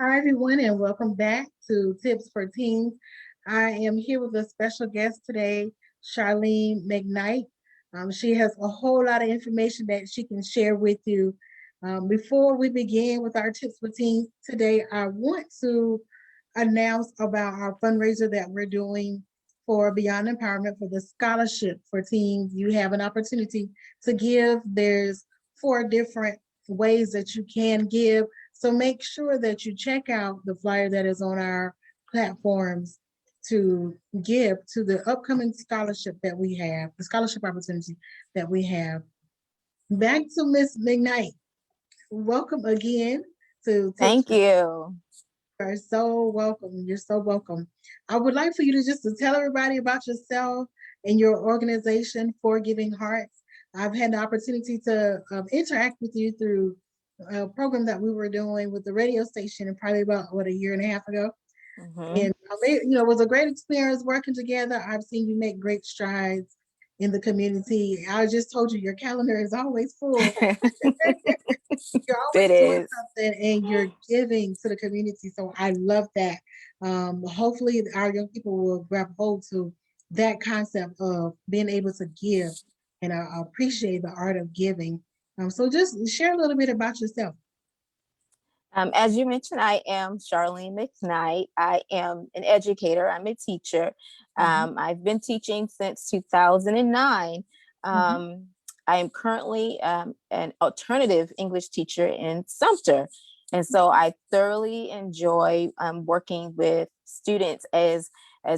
Hi, everyone, and welcome back to Tips for Teens. I am here with a special guest today, Charlene McKnight. She has a whole lot of information that she can share with you. Before we begin with our Tips for Teens today, I want to announce about our fundraiser that we're doing for Beyond Empowerment for the scholarship for teens. You have an opportunity to give. There's 4 different ways that you can give. So make sure that you check out the flyer that is on our platforms to give to the upcoming scholarship that we have, the scholarship opportunity that we have. Back to Miss McKnight. Welcome again to Thank you. You are so welcome. You're so welcome. I would like for you to just to tell everybody about yourself and your organization, For Giving Hearts. I've had the opportunity to interact with you through a program that we were doing with the radio station, and probably about a year and a half ago. And it was a great experience working together. I've seen you make great strides in the community. I just told you your calendar is always full. You're always doing something, and you're giving to the community. So I love that. Hopefully our young people will grab hold to that concept of being able to give, and I appreciate the art of giving. So just share a little bit about yourself. As you mentioned, I am Charlene McKnight. I am an educator. I'm a teacher. I've been teaching since 2009. I am currently an alternative English teacher in Sumter. And so I thoroughly enjoy working with students as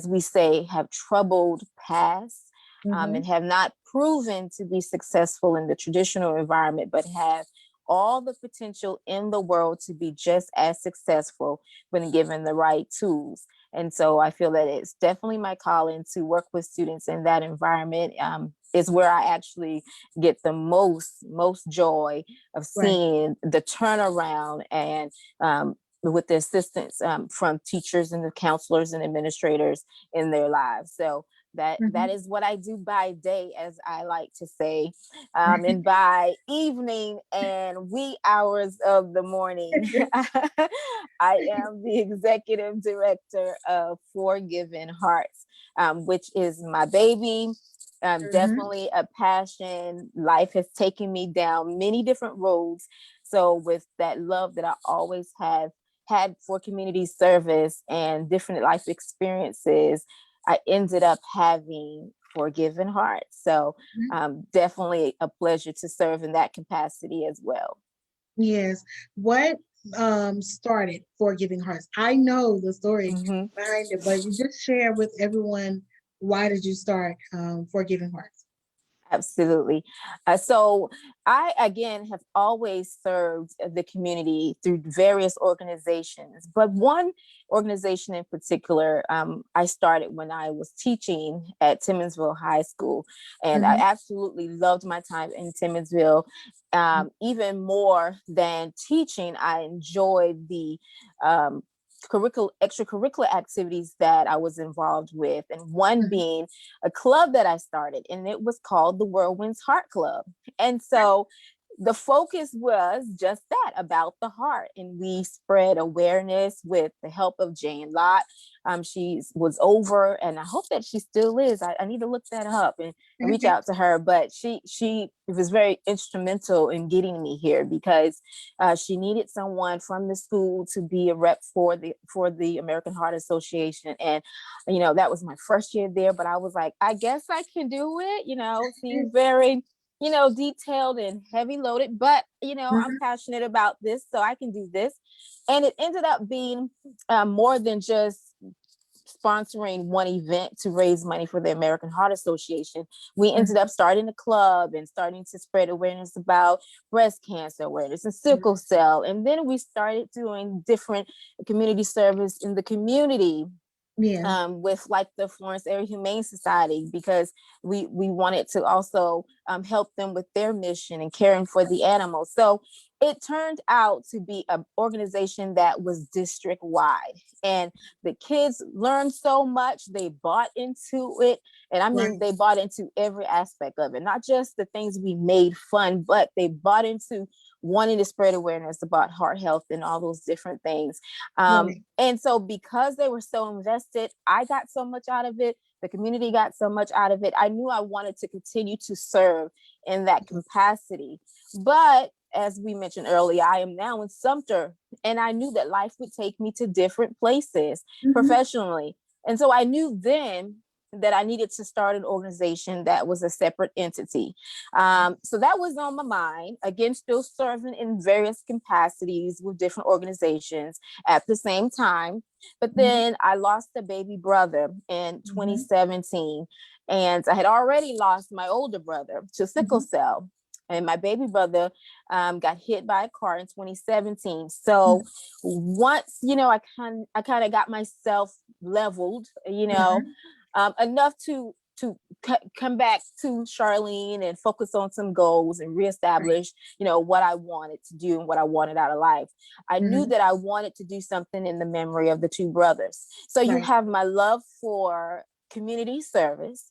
we say, have troubled pasts and have not proven to be successful in the traditional environment, but have all the potential in the world to be just as successful when given the right tools. And so I feel that it's definitely my calling to work with students in that environment. Is where I actually get the most joy of seeing the turnaround, and with the assistance from teachers and the counselors and administrators in their lives. So that is what I do by day, as I like to say, and by evening and wee hours of the morning, I am the executive director of For Giving Hearts, which is my baby. Definitely a passion. Life has taken me down many different roads. So with that love that I always have had for community service and different life experiences, I ended up having For Giving Hearts. So definitely a pleasure to serve in that capacity as well. Yes. What started For Giving Hearts? I know the story behind it, but you just share with everyone, why did you start For Giving Hearts? Absolutely. So I, again, have always served the community through various organizations, but one organization in particular, I started when I was teaching at Timmonsville High School, and I absolutely loved my time in Timmonsville. Even more than teaching, I enjoyed the extracurricular activities that I was involved with, and one being a club that I started, and it was called the Whirlwind's Heart Club. And so the focus was just that, about the heart, and we spread awareness with the help of Jane Lott. She was over, and I hope that she still is. I need to look that up and reach out to her, but she was very instrumental in getting me here, because she needed someone from the school to be a rep for the American Heart Association. And that was my first year there, but I was like, I guess I can do it. Seemed very detailed and heavy loaded, but I'm passionate about this, so I can do this. And it ended up being more than just sponsoring one event to raise money for the American Heart Association. We ended up starting a club and starting to spread awareness about breast cancer awareness and sickle cell. And then we started doing different community service in the community. With like the Florence Area Humane Society, because we wanted to also help them with their mission and caring for the animals. So it turned out to be an organization that was district wide, and the kids learned so much. They bought into it, and I mean, Right. they bought into every aspect of it, not just the things we made fun, but they bought into wanting to spread awareness about heart health and all those different things. Right. And so because they were so invested, I got so much out of it. The community got so much out of it. I knew I wanted to continue to serve in that capacity. But as we mentioned earlier, I am now in Sumter, and I knew that life would take me to different places Mm-hmm. professionally. And so I knew then that I needed to start an organization that was a separate entity. So that was on my mind. Again, still serving in various capacities with different organizations at the same time. But Mm-hmm. then I lost a baby brother in Mm-hmm. 2017. And I had already lost my older brother to sickle Mm-hmm. cell. And my baby brother got hit by a car in 2017. So once, I kind of got myself leveled, Mm-hmm. enough to come back to Charlene and focus on some goals and Right. reestablish, what I wanted to do and what I wanted out of life. I knew Mm-hmm. that I wanted to do something in the memory of the two brothers. So you Right. have my love for community service,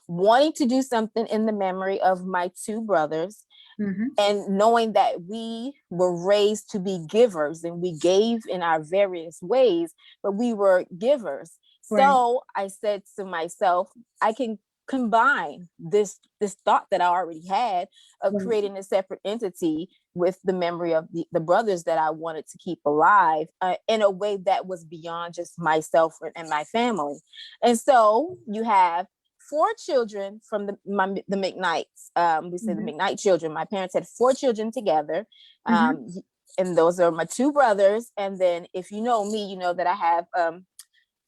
wanting to do something in the memory of my two brothers, Mm-hmm. and knowing that we were raised to be givers and we gave in our various ways, but we were givers. Right. So I said to myself, I can combine this thought that I already had of Right. creating a separate entity with the memory of the brothers that I wanted to keep alive, in a way that was beyond just myself and my family. And so you have four children from the McKnights. We say the Mm-hmm. McKnight children. My parents had four children together. Mm-hmm. And those are my two brothers. And then if you know me, you know that I have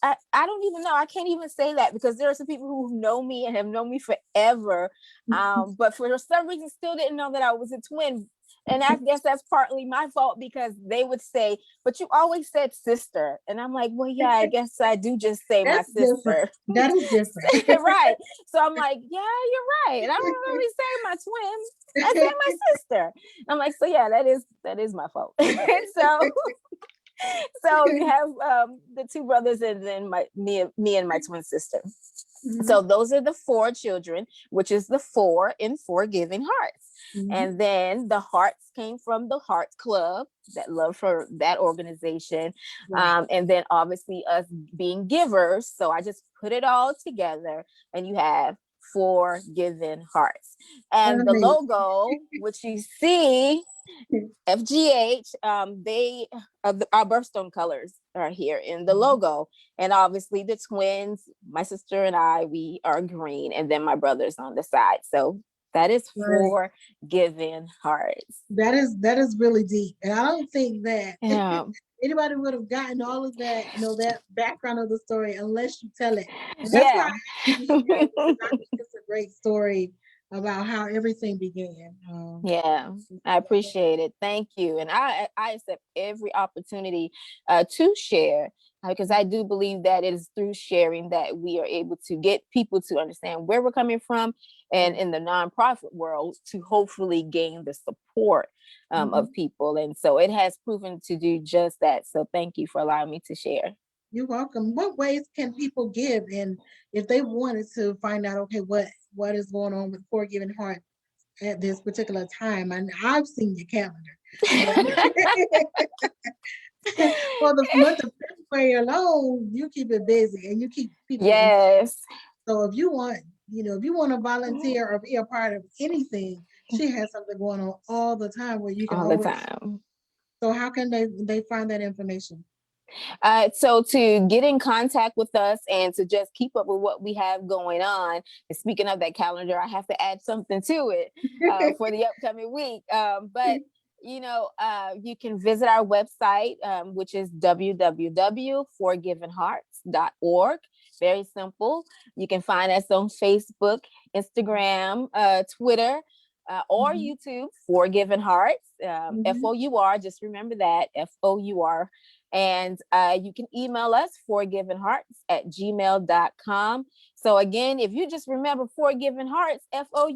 I don't even know. I can't even say that because there are some people who know me and have known me forever. But for some reason still didn't know that I was a twin. And I guess that's partly my fault because they would say, but you always said sister. And I'm like, well, yeah, I guess I do just say my That's different. sister. That is different. Right. So I'm like, yeah, you're right. And I don't really say my twin. I say my sister. I'm like, so yeah, that is my fault. So you have the two brothers and then me and my twin sister. Mm-hmm. So those are the four children, which is the four in Forgiving Hearts. Mm-hmm. And then the hearts came from the Hearts Club, that love for that organization. Right. And then obviously us being givers. So I just put it all together and you have Forgiving Hearts. And the Amazing. logo, which you see, FGH, they our birthstone colors are here in the logo, and obviously the twins, my sister and I, we are green, and then my brother's on the side. So that is Right. Forgiving Hearts. That is really deep. And I don't think that Yeah, anybody would have gotten all of that, that background of the story unless you tell it. And that's why I yeah. asked you to share it because I think it's a great story about how everything began. Yeah, I appreciate it. Thank you. And I accept every opportunity to share, because I do believe that it is through sharing that we are able to get people to understand where we're coming from, and Right. in the nonprofit world to hopefully gain the support Mhm. of people. And so it has proven to do just that. So thank you for allowing me to share. You're welcome. What ways can people give? And if they wanted to find out, okay, what is going on with Forgiving Heart at this particular time? And I've seen your calendar, but for the month of February alone, you keep it busy and you keep people in. Yes, So if you want to volunteer or be a part of anything, she has something going on all the time where you can all the always. time. So how can they find that information? So to get in contact with us and to just keep up with what we have going on, and speaking of that calendar, I have to add something to it for the upcoming week. But you can visit our website, which is www.forgivenhearts.org. Very simple. You can find us on Facebook, Instagram, Twitter, or Mhm. YouTube, Forgiven Hearts, Mhm. FOUR. Just remember that, FOUR. And you can email us, forgivenhearts@gmail.com. So again, if you just remember Forgiven Hearts, FOUR,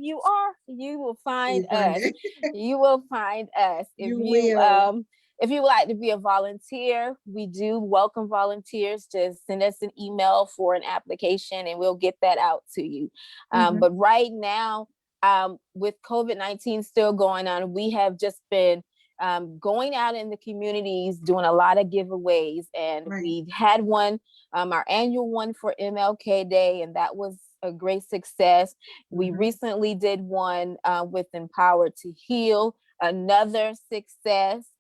you will find You find us. it. You will find us. You will. If you would like to be a volunteer, we do welcome volunteers. Just send us an email for an application and we'll get that out to you. But right now, with COVID-19 still going on, we have just been going out in the communities, doing a lot of giveaways. And we had one, our annual one for MLK Day, and that was a great success. We recently did one with Empowered to Heal, another success.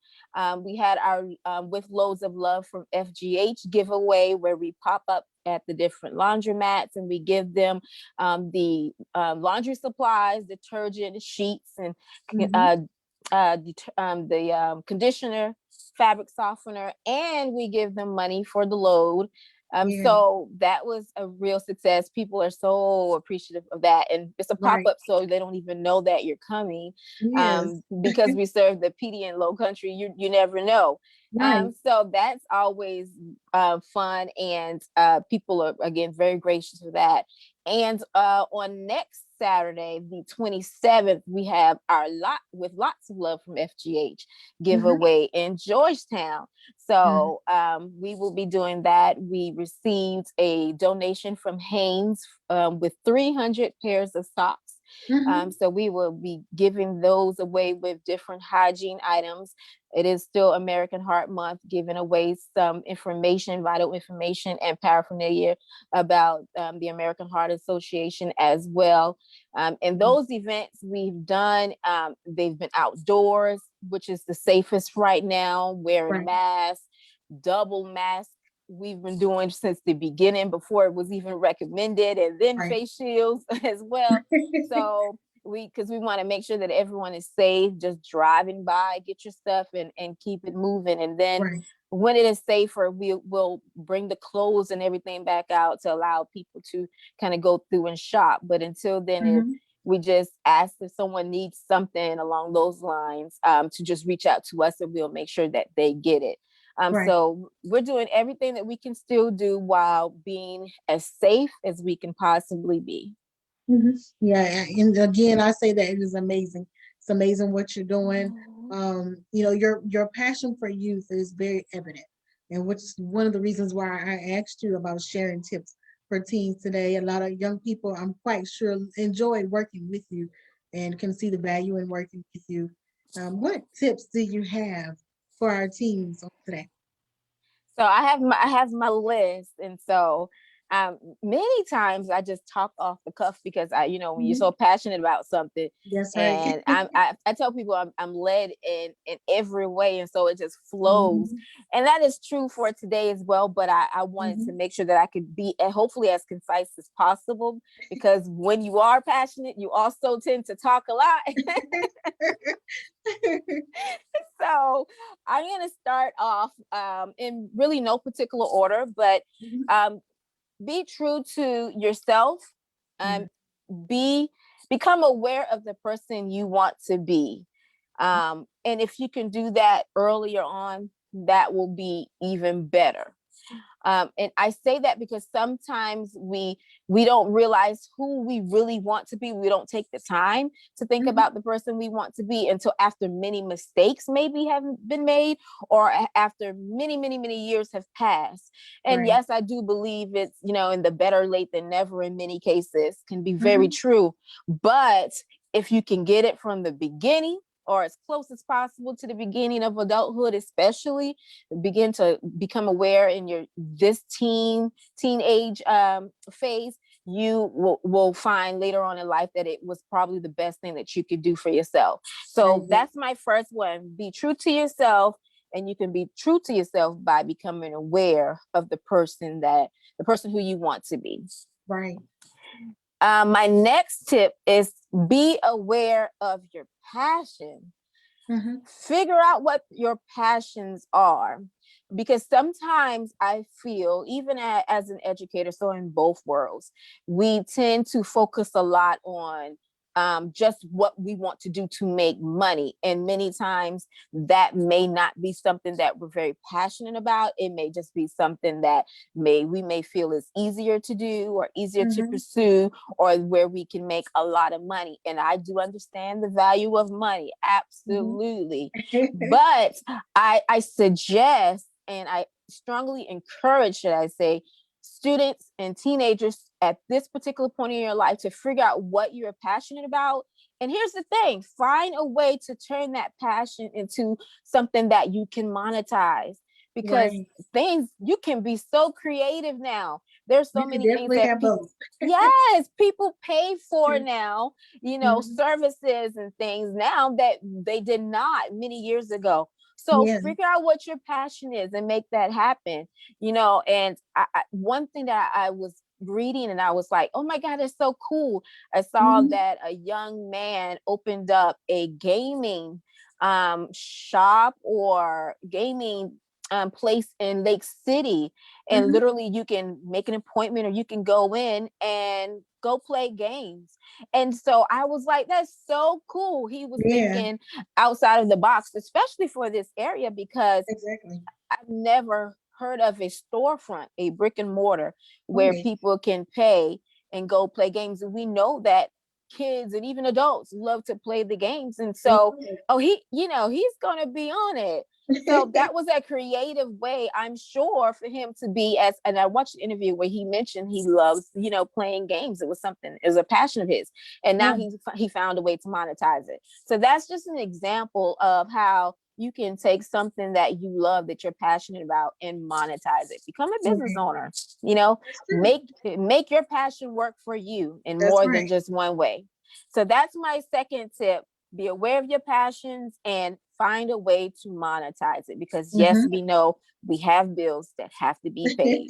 We had our With Loads of Love from FGH giveaway, where we pop up at the different laundromats and we give them the laundry supplies, detergent, sheets, and the conditioner, fabric softener, and we give them money for the load. So that was a real success. People are so appreciative of that. And it's a pop-up, so they don't even know that you're coming. Because we serve the PD and low country, you never know. So that's always fun. And people are, again, very gracious for that. And on next Saturday, the 27th, we have our With Lots of Love from FGH giveaway in Georgetown. So we will be doing that. We received a donation from Hanes with 300 pairs of socks. So we will be giving those away with different hygiene items. It is still American Heart Month, giving away some information, vital information and paraphernalia about the American Heart Association as well. And those events we've done, they've been outdoors, which is the safest right now, wearing masks, double masks. We've been doing since the beginning, before it was even recommended, and then face shields as well. So because we want to make sure that everyone is safe, just driving by, get your stuff and keep it moving. And then when it is safer, we'll bring the clothes and everything back out to allow people to kind of go through and shop. But until then, we just ask if someone needs something along those lines to just reach out to us, and we'll make sure that they get it. So we're doing everything that we can still do while being as safe as we can possibly be. Yeah, and again, I say that it is amazing. It's amazing what you're doing. Your passion for youth is very evident, and which is one of the reasons why I asked you about sharing tips for teens today. A lot of young people, I'm quite sure, enjoy working with you and can see the value in working with you. What tips do you have for our teens on today? So I have my list, and so many times I just talk off the cuff because when you're so passionate about something, and I tell people I'm led in every way, and so it just flows, and that is true for today as well. But I wanted to make sure that I could be hopefully as concise as possible, because when you are passionate, you also tend to talk a lot. So I'm going to start off in really no particular order, but be true to yourself. Become aware of the person you want to be. And if you can do that earlier on, that will be even better. And I say that because sometimes we don't realize who we really want to be. We don't take the time to think about the person we want to be until after many mistakes maybe have been made, or after many, many, many years have passed. And yes, I do believe it's, in the better late than never in many cases can be very true. But if you can get it from the beginning, or as close as possible to the beginning of adulthood, especially, begin to become aware in this teenage phase, you will find later on in life that it was probably the best thing that you could do for yourself. So that's my first one. Be true to yourself, and you can be true to yourself by becoming aware of the person who you want to be. My next tip is be aware of your passion. Figure out what your passions are, because sometimes I feel, even as an educator, so in both worlds, we tend to focus a lot on just what we want to do to make money. And many times that may not be something that we're very passionate about. It may just be something that we may feel is easier to do or easier to pursue, or where we can make a lot of money. And I do understand the value of money, absolutely. But I suggest, and I strongly encourage, should I say, students and teenagers at this particular point in your life to figure out what you're passionate about. And here's the thing, find a way to turn that passion into something that you can monetize, because things, you can be so creative now. There's so many things that yes, people pay for now, services and things now that they did not many years ago. So figure out what your passion is and make that happen, and one thing that I was reading and I was like, oh my God, it's so cool. I saw that a young man opened up a gaming shop or gaming place in Lake City, and literally you can make an appointment or you can go in and go play games. And so I was like, that's so cool. He was thinking outside of the box, especially for this area, because I've never heard of a storefront, a brick and mortar, where people can pay and go play games. And we know that kids and even adults love to play the games. And so, he's going to be on it. So that was a creative way, I'm sure, for him to be and I watched the interview where he mentioned he loves, playing games. It was a passion of his. And now he found a way to monetize it. So that's just an example of how you can take something that you love, that you're passionate about, and monetize it. Become a business owner, make your passion work for you in more than just one way. So that's my second tip. Be aware of your passions and find a way to monetize it, because yes, we know we have bills that have to be paid.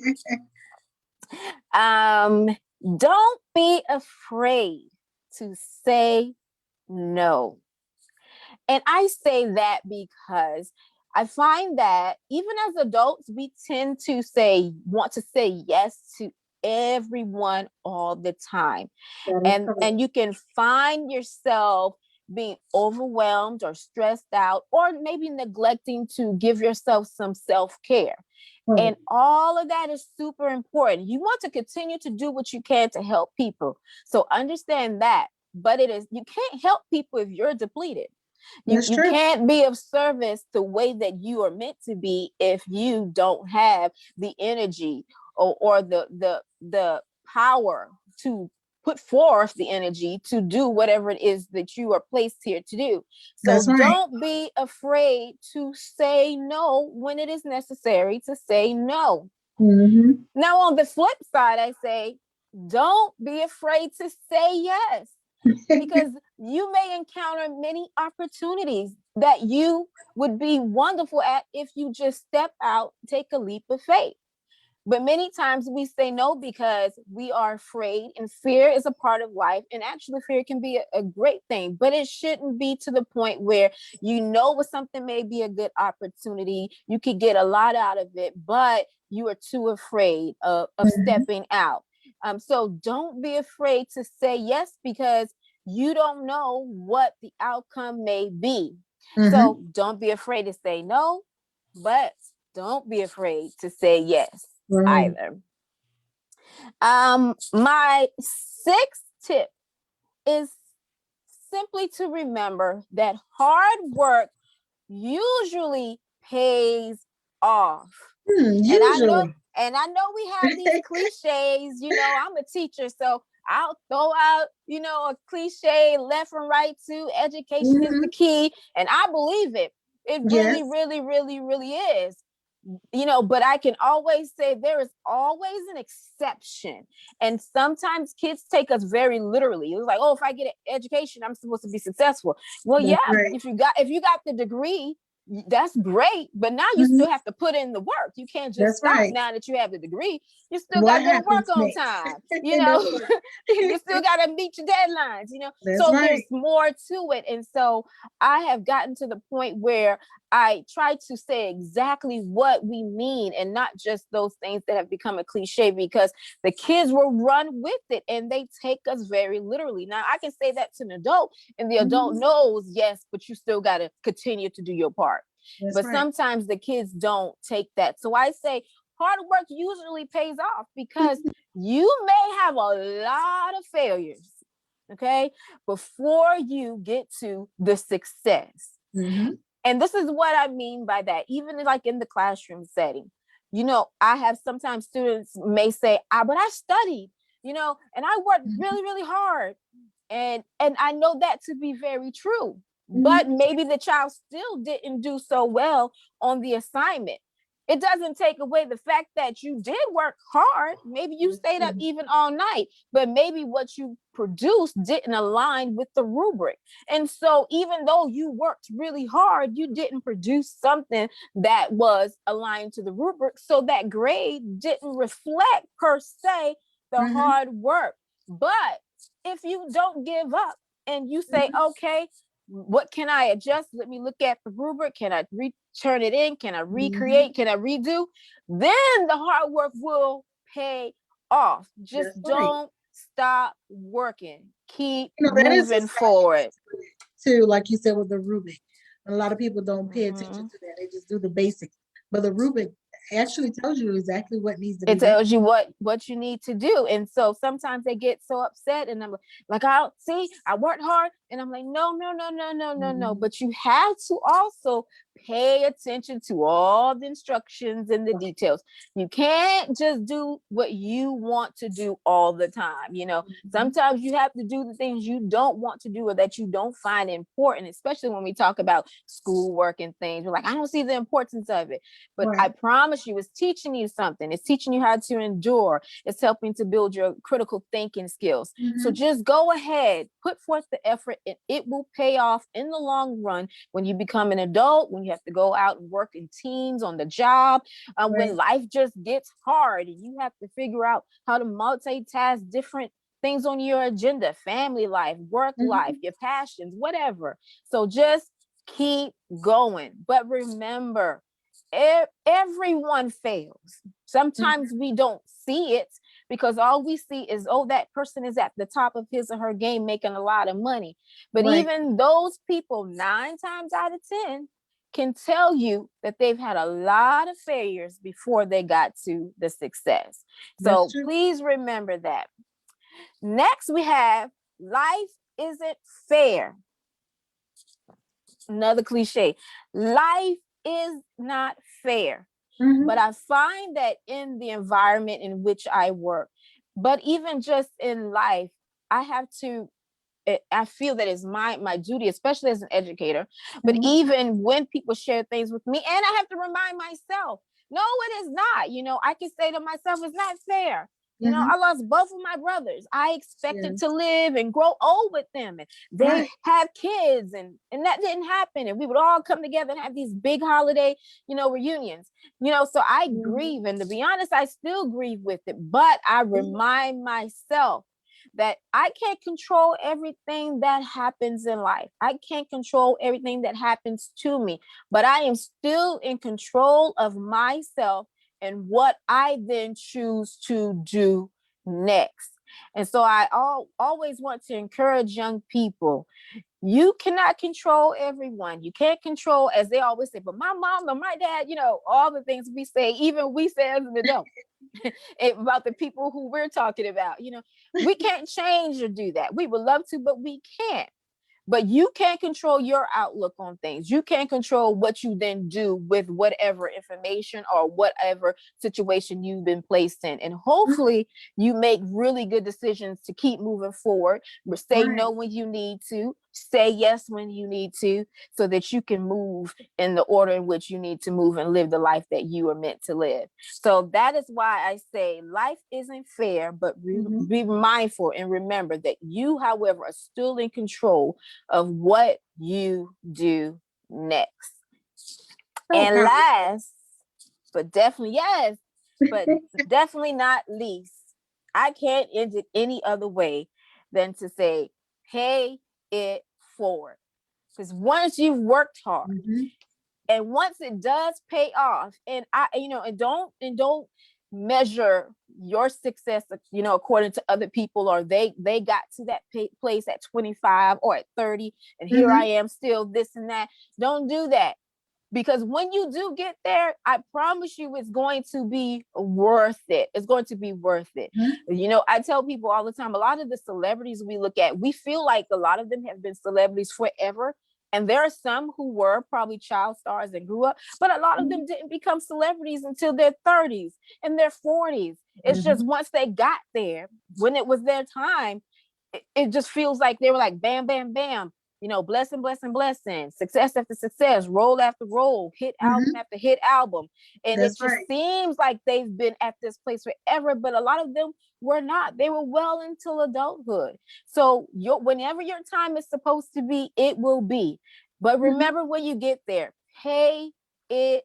Don't be afraid to say no. And I say that because I find that even as adults, we tend to want to say yes to everyone all the time. And you can find yourself being overwhelmed or stressed out, or maybe neglecting to give yourself some self-care. And all of that is super important. You want to continue to do what you can to help people. So understand that. But you can't help people if you're depleted. You can't be of service the way that you are meant to be if you don't have the energy or the power to put forth the energy to do whatever it is that you are placed here to do. So don't be afraid to say no when it is necessary to say no. Now, on the flip side, I say, don't be afraid to say yes, because you may encounter many opportunities that you would be wonderful at if you just step out, take a leap of faith. But many times we say no because we are afraid, and fear is a part of life. And actually, fear can be a great thing, but it shouldn't be to the point where what something may be a good opportunity. You could get a lot out of it, but you are too afraid of stepping out. So don't be afraid to say yes, because you don't know what the outcome may be. So don't be afraid to say no, but don't be afraid to say yes either. My sixth tip is simply to remember that hard work usually pays off. And I know we have these cliches, I'm a teacher, so I'll throw out, a cliche left and right too. Education is the key. And I believe it. It really, really, really, really is. But I can always say there is always an exception. And sometimes kids take us very literally. It was like, oh, if I get an education, I'm supposed to be successful. Well, if you got the degree, that's great, but now you Mhm. still have to put in the work. You can't just That's stop right. now that you have the degree. You still got What to go to work happens on next? time, That's right. you still got to meet your deadlines, That's so there's right. more to it. And so I have gotten to the point where I try to say exactly what we mean and not just those things that have become a cliche, because the kids will run with it and they take us very literally. Now I can say that to an adult and the adult Mhm. knows, yes, but you still got to continue to do your part. That's But right. sometimes the kids don't take that. So I say hard work usually pays off, because you may have a lot of failures, okay, before you get to the success. Mhm. And this is what I mean by that. Even like in the classroom setting, I have sometimes students may say, but I studied, and I worked Mhm. really, really hard. And I know that to be very true. But Mhm. maybe the child still didn't do so well on the assignment. It doesn't take away the fact that you did work hard. Maybe you That's stayed up true. even all night, but maybe what you produced didn't align with the rubric. And so even though you worked really hard, you didn't produce something that was aligned to the rubric. So that grade didn't reflect per se the Mhm. hard work. But if you don't give up and you say, Mhm. okay, what can I adjust? Let me look at the rubric. Can I turn it in? Can I Mhm. recreate? Can I redo? Then the hard work will pay off. Just That's right. don't stop working. Keep That is a moving forward. too, like you said with the Rubik. A lot of people don't pay attention Mhm. to that. They just do the basics. But the Rubik actually tells you exactly what needs to It be done. tells you what you need to do. And so sometimes they get so upset, and I'm like, I see, I worked hard, and I'm like, no, no, no, no, no, no, no. Mhm. But you have to also pay attention to all the instructions and the details. You can't just do what you want to do all the time. Mhm. Sometimes you have to do the things you don't want to do or that you don't find important, especially when we talk about schoolwork and things. We're like, I don't see the importance of it. But I Right. promise you, it's teaching you something. It's teaching you how to endure. It's helping to build your critical thinking skills. So Mhm. just go ahead, put forth the effort, and it will pay off in the long run when you become an adult, when you have to go out and work in teams on the job, when Right. life just gets hard and you have to figure out how to multitask different things on your agenda, family life, work life, Mhm. your passions, whatever. So just keep going. But remember, everyone fails. Sometimes Mhm. we don't see it because all we see is, oh, that person is at the top of his or her game making a lot of money. But Right. even those people, 9 times out of 10, can tell you that they've had a lot of failures before they got to the success. That's So true. please remember that. Next, we have life isn't fair. Another cliche. Life is not fair. But Mhm. I find that in the environment in which I work, but even just in life, I have to I feel that is my duty, especially as an educator. But Mhm. even when people share things with me, and I have to remind myself, no, it is not. I can say to myself, it's not fair. I Mhm. lost both of my brothers. I expected to Yes. live and grow old with them, and they Right. have kids, and that didn't happen. And we would all come together and have these big holiday, reunions. So I Mhm. grieve, and to be honest, I still grieve with it. But I remind myself that I can't control everything that happens in life. I can't control everything that happens to me, but I am still in control of myself and what I then choose to do next. And so I always want to encourage young people. You cannot control everyone. You can't control, as they always say, but my mom or my dad, all the things we say, even we say as an adult. About the people who we're talking about. We can't change or do that. We would love to, but we can't. But you can't control your outlook on things. You can't control what you then do with whatever information or whatever situation you've been placed in. And Mhm. hopefully you make really good decisions to keep moving forward. Say Right. no when you need to, say yes when you need to, so that you can move in the order in which you need to move and live the life that you are meant to live. So that is why I say life isn't fair, but Mhm. be mindful and remember that you, however, are still in control of what you do next. So And powerful. last, but definitely, yes, but definitely not least, I can't end it any other way than to say, pay it forward. Because once you've worked hard, Mhm, and once it does pay off, and don't measure your success, according to other people, or they got to that place at 25 or at 30, and here I mhm, am still this and that. Don't do that, because when you do get there, I promise you it's going to be worth it. It's going to be worth it. mhm, I tell people all the time, a lot of the celebrities we look at, we feel like a lot of them have been celebrities forever. And there are some who were probably child stars and grew up, but a lot of mhm, them didn't become celebrities until their 30s and their 40s. It's just mhm. once they got there, when it was their time, it just feels like they were like bam, bam, bam, blessing, blessing, blessing, success after success, roll after roll, hit album Mhm. after hit album. And it That's just right. seems like they've been at this place forever, but a lot of them were not. They were well into adulthood. So whenever your time is supposed to be, it will be. But Mhm, remember, when you get there, pay it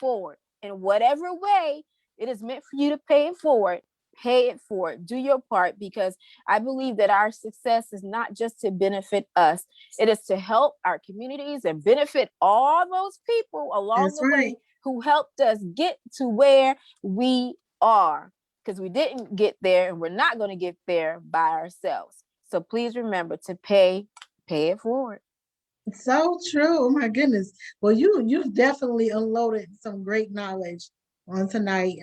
forward in whatever way it is meant for you to pay it forward. Pay it forward. Do your part, because I believe that our success is not just to benefit us, it is to help our communities and benefit all those people along that's the right. way who helped us get to where we are. Because we didn't get there, and we're not going to get there by ourselves. So please remember to pay it forward. So true. Oh my goodness. Well, you've definitely unloaded some great knowledge on tonight.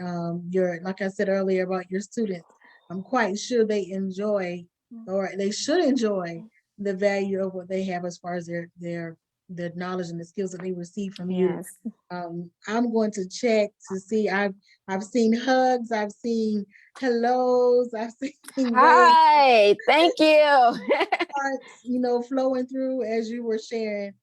Your like I said earlier about your students. I'm quite sure they enjoy or they should enjoy the value of what they have as far as their knowledge and the skills that they receive from you. Yes. I'm going to check to see. I've seen hugs, I've seen hellos, I've seen waves, Hi. Thank you. hearts, flowing through as you were sharing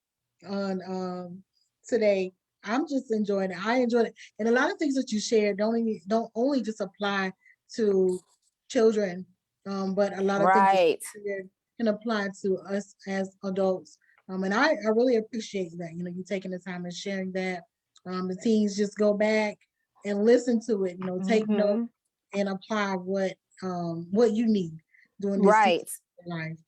on today. I'm just enjoying it. I enjoyed it. And a lot of things that you shared don't only just apply to children, but a lot of things that Right. you shared can apply to us as adults. And I really appreciate that. You taking the time and sharing that. The teens just go back and listen to it, take note Mm-hmm. and apply what you need during this season Right. of life.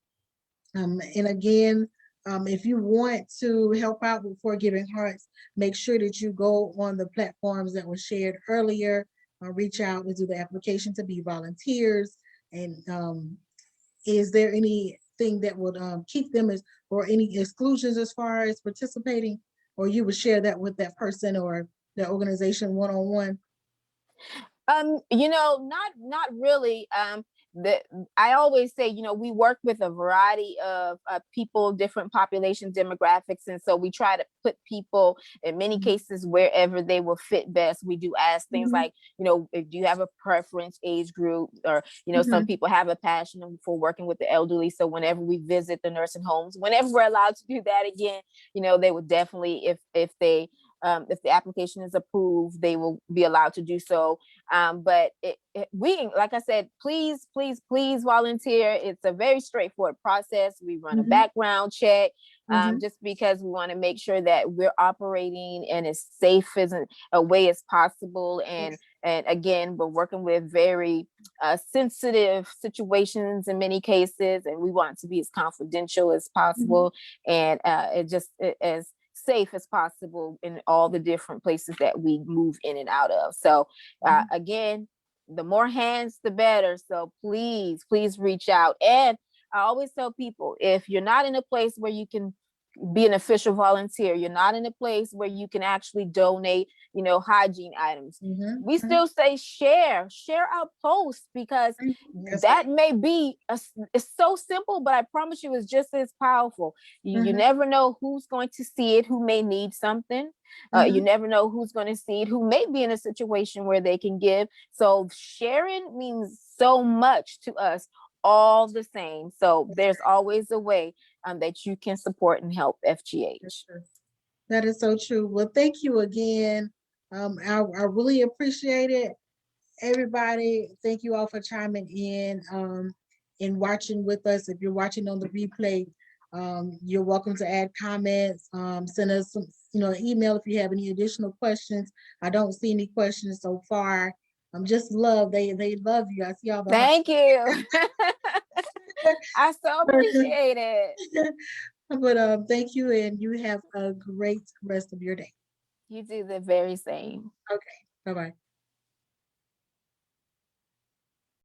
And again, if you want to help out with Forgiving Hearts, make sure that you go on the platforms that were shared earlier, reach out and do the application to be volunteers. And is there anything that would keep them or any exclusions as far as participating? Or you would share that with that person or the organization one on one? Not really. The I always say, we work with a variety of people, different population demographics, and so we try to put people in many cases wherever they will fit best. We do ask things Mm-hmm. like, if you have a preference age group, or some Mm-hmm. people have a passion for working with the elderly. So whenever we visit the nursing homes, whenever we're allowed to do that again, they would definitely, if the application is approved, they will be allowed to do so. But we, like I said, please, please, please volunteer. It's a very straightforward process. We run a Mm-hmm. background check, Mm-hmm. just because we want to make sure that we're operating in as safe as a way as possible. And again, we're working with very sensitive situations in many cases, and we want to be as confidential as Mm-hmm. possible, and as safe as possible in all the different places that we move in and out of. So again, the more hands, the better. So please, please reach out. And I always tell people, if you're not in a place where you can be an official volunteer, you're not in a place where you can actually donate, hygiene items, Mm-hmm. we still say share our posts, because That's that right. may be it's so simple, but I promise you it's just as powerful. You Mm-hmm. never know who's going to see it, who may need something. You Mm-hmm. never know who's going to see it, who may be in a situation where they can give. So sharing means so much to us all the same. So That's there's always a way that you can support and help FGH. right. That is so true. Well, thank you again. I really appreciate it. Everybody, thank you all for chiming in and watching with us. If you're watching on the replay, You're welcome to add comments, send us some, email if you have any additional questions. I don't see any questions so far. Just love, they love you. I see all the hearts. Thank you. I so appreciate it. But thank you, and you have a great rest of your day. You do the very same. Okay, bye bye.